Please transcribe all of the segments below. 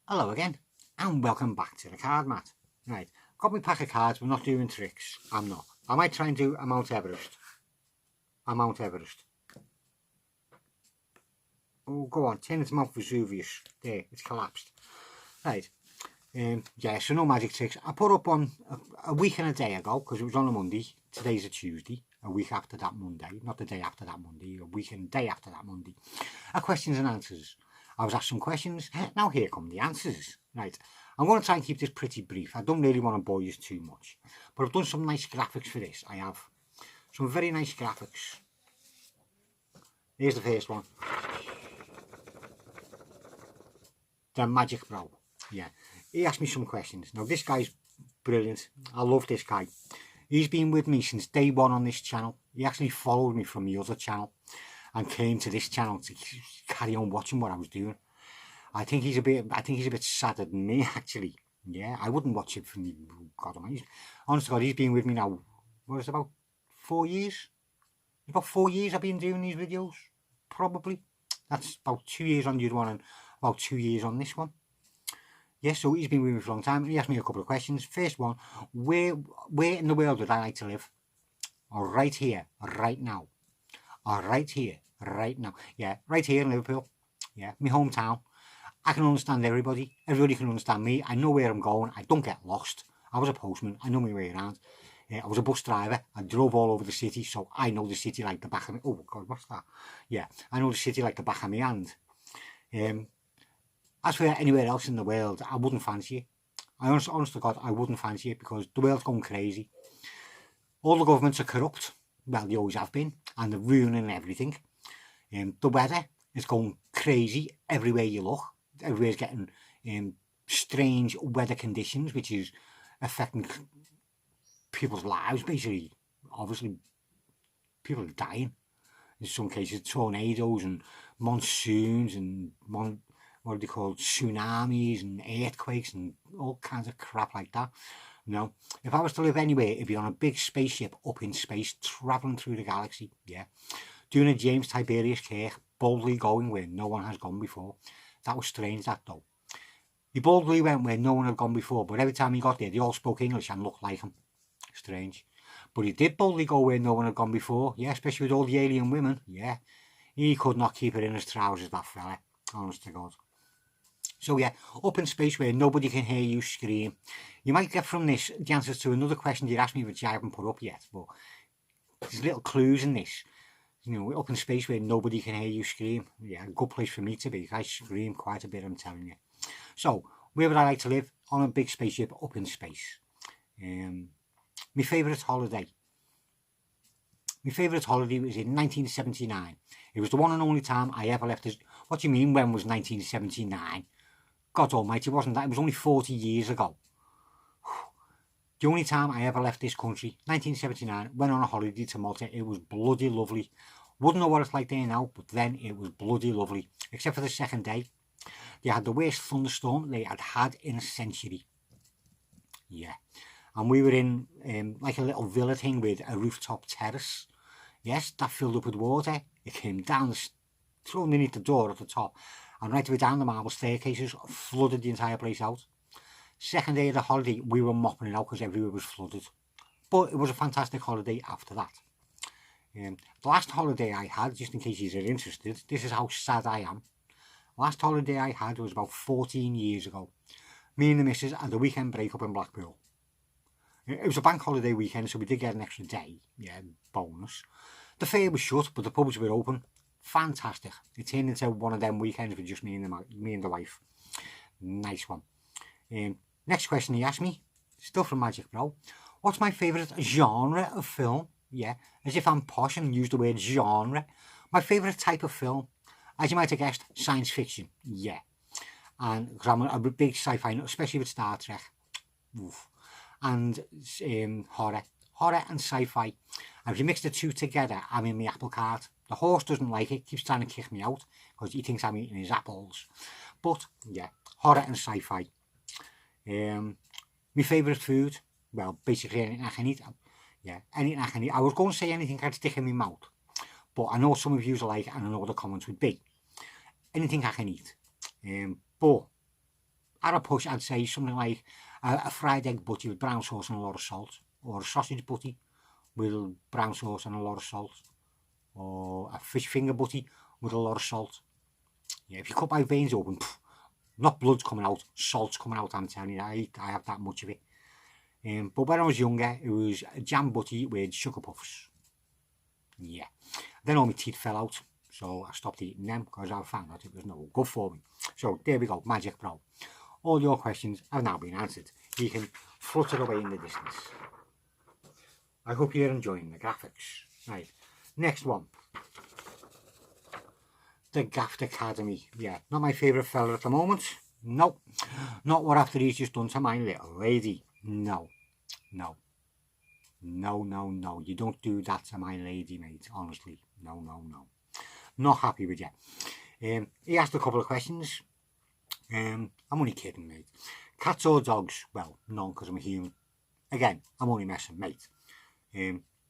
Hello again, and welcome back to the card mat. Right, got my pack of cards, we're not doing tricks. I'm not. I might try and do a Mount Everest. Oh, go on, turn it to Mount Vesuvius. There, it's collapsed. Right, yeah, so no magic tricks. I put up one a week and a day ago, because it was on a Monday. Today's a Tuesday, a week after that Monday. Not the day after that Monday, a week and a day after that Monday. Questions and answers. I was asked some questions, now here come the answers. Right, I'm going to try and keep this pretty brief. I don't really want to bore you too much, but I've done some nice graphics for this. I have some very nice graphics. Here's the first one. The Magic Bro. Yeah, he asked me some questions. Now this guy's brilliant. I love this guy. He's been with me since day one on this channel. He actually followed me from the other channel and came to this channel to carry on watching what I was doing. I think he's a bit sadder than me, actually. Yeah, I wouldn't watch it for me. God almighty. Honest to God, he's been with me now, what is it, about 4 years? About 4 years I've been doing these videos, probably. That's about 2 years on the other one and about 2 years on this one. Yeah, so he's been with me for a long time. He asked me a couple of questions. First one, where in the world would I like to live? Or right here, right now. Or right here, right now. Yeah, right here in Liverpool. Yeah, my hometown. I can understand everybody. Everybody can understand me. I know where I'm going. I don't get lost. I was a postman. I know my way around. I was a bus driver. I drove all over the city, so I know the city like the back of me. Oh, God, what's that? Yeah, I know the city like the back of my hand. As for anywhere else in the world, I wouldn't fancy it. Honest to God, I wouldn't fancy it because the world's going crazy. All the governments are corrupt. Well, they always have been, and they're ruining everything. The weather is going crazy everywhere you look. Everywhere's getting strange weather conditions, which is affecting people's lives, basically. Obviously, people are dying. In some cases, tornadoes and monsoons and what are they called, tsunamis and earthquakes and all kinds of crap like that. You know, if I was to live anywhere, it'd be on a big spaceship up in space, travelling through the galaxy, yeah. Doing a James Tiberius Kirk, boldly going where no one has gone before. That was strange, that though. He boldly went where no one had gone before, but every time he got there, they all spoke English and looked like him. Strange. But he did boldly go where no one had gone before, yeah, especially with all the alien women, yeah. He could not keep it in his trousers, that fella, honest to God. So yeah, up in space where nobody can hear you scream. You might get from this the answers to another question you asked me, which I haven't put up yet, but there's little clues in this. You know, up in space where nobody can hear you scream. Yeah, a good place for me to be. I scream quite a bit, I'm telling you. So, where would I like to live? On a big spaceship up in space. My favourite holiday. My favourite holiday was in 1979. It was the one and only time I ever left this. What do you mean, when was 1979? God almighty, wasn't that? It was only 40 years ago. The only time I ever left this country, 1979, went on a holiday to Malta. It was bloody lovely. Wouldn't know what it's like there now, but then it was bloody lovely. Except for the second day. They had the worst thunderstorm they had had in a century. Yeah. And we were in like a little villa thing with a rooftop terrace. Yes, that filled up with water. It came down, through underneath the door at the top. And right way down the marble staircases, flooded the entire place out. Second day of the holiday, we were mopping it out because everywhere was flooded. But it was a fantastic holiday after that. The last holiday I had, just in case you're interested, this is how sad I am. Last holiday I had was about 14 years ago. Me and the missus had a weekend break up in Blackpool. It was a bank holiday weekend, so we did get an extra day. Yeah, bonus. The fair was shut, but the pubs were open. Fantastic. It turned into one of them weekends with just me and the wife. Nice one. Next question he asked me, still from Magic Bro. What's my favourite genre of film? Yeah, as if I'm posh and use the word genre. My favourite type of film, as you might have guessed, science fiction. Yeah. And because I'm a big sci-fi, especially with Star Trek. Oof. And horror and sci-fi. And if you mix the two together, I'm in my apple cart. The horse doesn't like it, keeps trying to kick me out because he thinks I'm eating his apples. But yeah, horror and sci-fi. My favourite food, well, basically anything I can eat. Yeah, anything I can eat. I was going to say anything I'd stick in my mouth, but I know some of you are like, and I know what the comments would be. Anything I can eat. But at a push, I'd say something like a fried egg butty with brown sauce and a lot of salt, or a sausage butty with brown sauce and a lot of salt, or a fish finger butty with a lot of salt. Yeah, if you cut my veins open, not blood's coming out, salt's coming out, I'm telling you, I have that much of it. But when I was younger, it was a jam butty with sugar puffs. Yeah. Then all my teeth fell out, so I stopped eating them because I found out it was no good for me. So there we go, Magic Pro. All your questions have now been answered. You can flutter away in the distance. I hope you're enjoying the graphics. Right, next one. The Gaffed Academy. Yeah, not my favourite fella at the moment. No, not what after he's just done to my little lady. No, no. No, no, no. You don't do that to my lady, mate. Honestly. No, no, no. Not happy with you. He asked a couple of questions. I'm only kidding, mate. Cats or dogs? Well, none, because I'm a human. Again, I'm only messing, mate.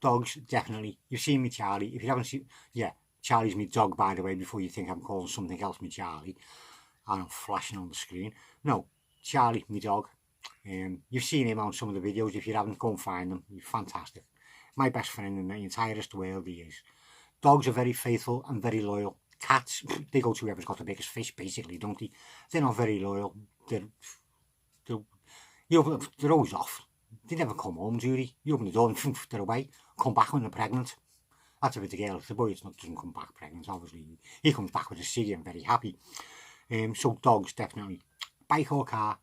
Dogs, definitely. You've seen me Charlie. If you haven't seen... Yeah, Charlie's my dog, by the way, before you think I'm calling something else me Charlie. And I'm flashing on the screen. No, Charlie, my dog. You've seen him on some of the videos. If you haven't, go and find them. He's fantastic. My best friend in the entirest world, he is. Dogs are very faithful and very loyal. Cats, they go to whoever's got the biggest fish, basically, don't they? They're not very loyal. They're always off. They never come home, do they? You open the door and they're away. Come back when they're pregnant. That's if it's a girl. If the boy doesn't come back pregnant, obviously. He comes back with a ciggy and very happy. So dogs, definitely. Bike or car?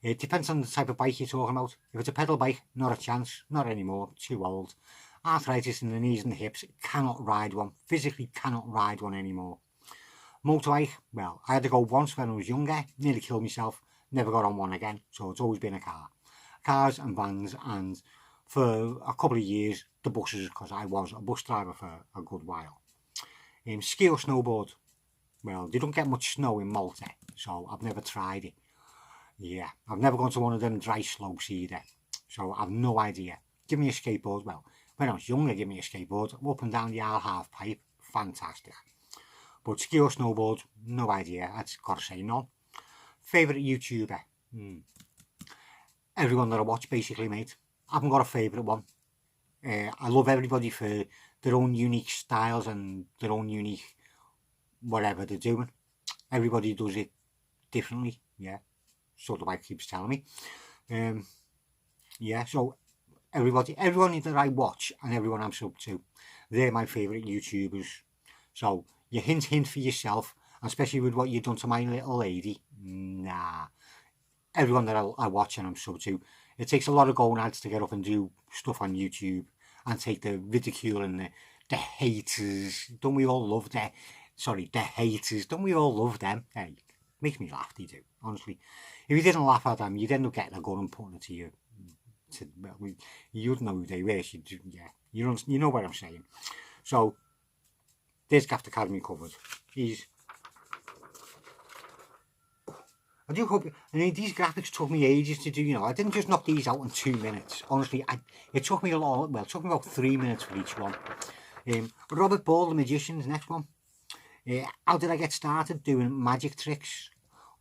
It depends on the type of bike you're talking about. If it's a pedal bike, not a chance. Not anymore. Too old. Arthritis in the knees and the hips. Cannot ride one. Physically cannot ride one anymore. Motorbike? Well, I had to go once when I was younger. Nearly killed myself. Never got on one again. So it's always been a car. Cars and vans, and for a couple of years, the buses, because I was a bus driver for a good while. Ski or snowboard? Well, they don't get much snow in Malta, so I've never tried it. Yeah, I've never gone to one of them dry slopes either, so I've no idea. Give me a skateboard. Well, when I was younger, give me a skateboard. Up and down the Isle half pipe, fantastic. But ski or snowboard, no idea. I've got to say no. Favourite YouTuber? Everyone that I watch, basically, mate. I haven't got a favourite one. I love everybody for their own unique styles and their own unique whatever they're doing. Everybody does it differently, yeah. So the wife keeps telling me. Yeah, so everyone that I watch and everyone I'm sub to, they're my favourite YouTubers. So you hint for yourself, especially with what you've done to my little lady. Nah. Everyone that I watch and I'm sub to, it takes a lot of gonads to get up and do stuff on YouTube and take the ridicule and the haters. Don't we all love the haters? Don't we all love them? Hey, makes me laugh, they do, honestly. If you didn't laugh at them, you'd end up getting a gun and putting it to you. You'd know who they were. Yeah, you know what I'm saying. So, there's Gaffed Academy covered. I do hope, I mean, these graphics took me ages to do, you know. I didn't just knock these out in 2 minutes. Honestly, it took me a lot, well, it took me about 3 minutes for each one. Robert Ball, the Magician's next one. How did I get started doing magic tricks?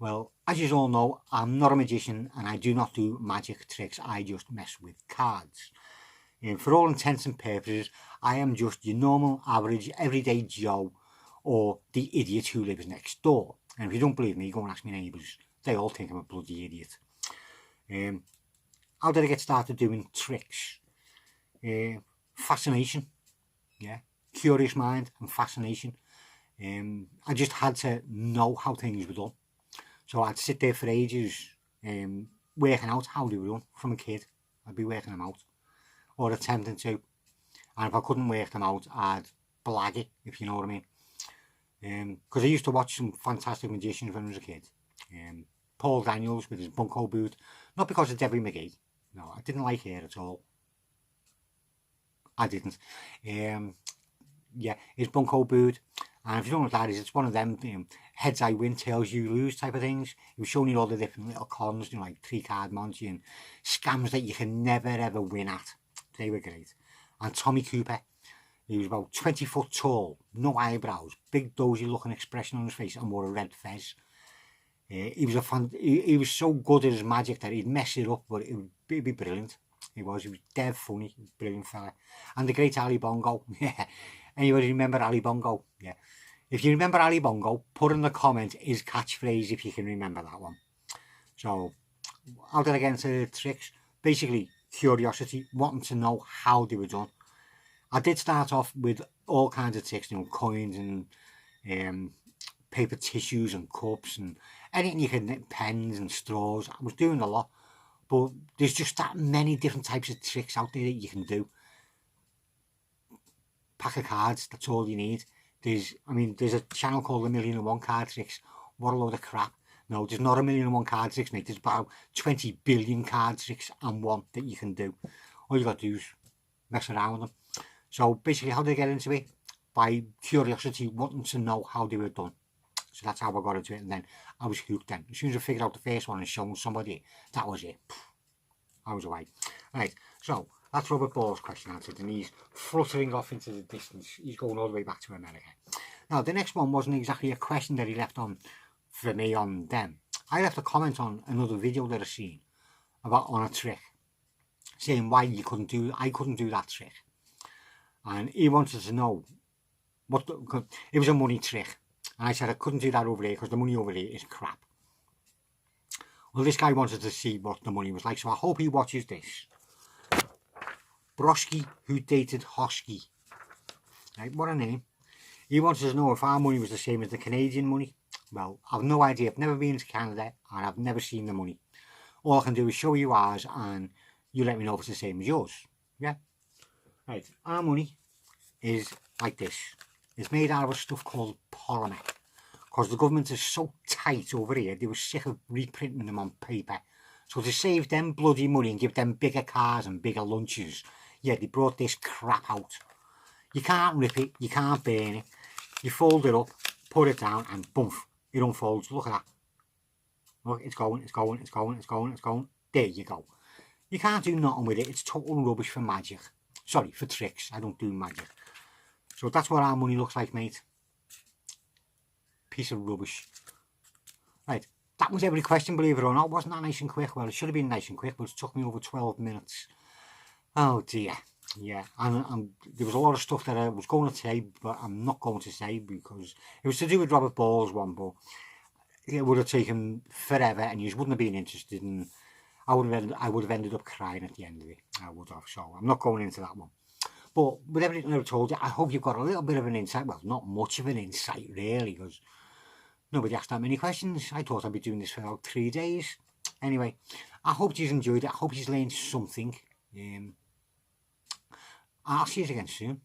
Well, as you all know, I'm not a magician and I do not do magic tricks. I just mess with cards. For all intents and purposes, I am just your normal, average, everyday Joe, or the idiot who lives next door. And if you don't believe me, go and ask my neighbours. They all think I'm a bloody idiot. How did I get started doing tricks? Fascination. Yeah. Curious mind and fascination. I just had to know how things were done. So I'd sit there for ages working out how they were done from a kid. I'd be working them out. Or attempting to. And if I couldn't work them out, I'd blag it, if you know what I mean. Because I used to watch some fantastic magicians when I was a kid. Paul Daniels with his bunko boot. Not because of Debbie McGee. No, I didn't like her at all. I didn't. Yeah, his bunko boot. And if you don't know what that is, it's one of them heads I win, tails you lose type of things. He was showing you all the different little cons, you know, like 3-card Monty and scams that you can never ever win at. They were great. And Tommy Cooper. He was about 20 foot tall, no eyebrows, big dozy looking expression on his face and wore a red fez. He was so good at his magic that he'd mess it up, but it'd be brilliant. He was dead funny, brilliant fella. And the great Ali Bongo. Yeah. Anybody remember Ali Bongo? Yeah. If you remember Ali Bongo, put in the comment his catchphrase if you can remember that one. So, how did I get into the tricks? Basically, curiosity, wanting to know how they were done. I did start off with all kinds of tricks, coins and paper tissues and cups and anything you can, pens and straws. I was doing a lot, but there's just that many different types of tricks out there that you can do. Pack of cards, that's all you need. There's a channel called 1,000,001 Card Tricks. What a load of crap. No, there's not 1,000,001 card tricks, mate. There's about 20 billion card tricks and one that you can do. All you got to do is mess around with them. So basically, how did I get into it? By curiosity, wanting to know how they were done. So that's how I got into it, and then I was hooked then. As soon as I figured out the first one and shown somebody, that was it. I was away. Right, so that's Robert Ball's question answered, and he's fluttering off into the distance. He's going all the way back to America. Now, the next one wasn't exactly a question that he left on for me on them. I left a comment on another video that I seen on a trick, saying why I couldn't do that trick, and he wanted to know it was a money trick, and I said I couldn't do that over there because the money over there is crap. Well, this guy wanted to see what the money was like, so I hope he watches this. Broski, who dated Hosky. Right, what a name. He wanted to know if our money was the same as the Canadian money. Well, I've no idea. I've never been to Canada and I've never seen the money. All I can do is show you ours and you let me know if it's the same as yours. Yeah? Right, our money is like this. It's made out of a stuff called polymer. Because the government is so tight over here, they were sick of reprinting them on paper. So to save them bloody money and give them bigger cars and bigger lunches, yeah, they brought this crap out. You can't rip it, you can't burn it. You fold it up, put it down, and boom, it unfolds. Look at that. Look, it's going, it's going, it's going, it's going, it's going. There you go. You can't do nothing with it. It's total rubbish for magic. Sorry, for tricks. I don't do magic. So that's what our money looks like, mate. Piece of rubbish. Right, that was every question, believe it or not. Wasn't that nice and quick? Well, it should have been nice and quick, but it took me over 12 minutes. Oh dear. Yeah, and there was a lot of stuff that I was going to say, but I'm not going to say because it was to do with Robert Ball's one, but it would have taken forever and you just wouldn't have been interested, and I would have ended up crying at the end of it. I would have, so I'm not going into that one. But with everything I've told you, I hope you've got a little bit of an insight. Well, not much of an insight really, because nobody asked that many questions. I thought I'd be doing this for about 3 days. Anyway, I hope you've enjoyed it. I hope you've learned something. I'll see you again soon.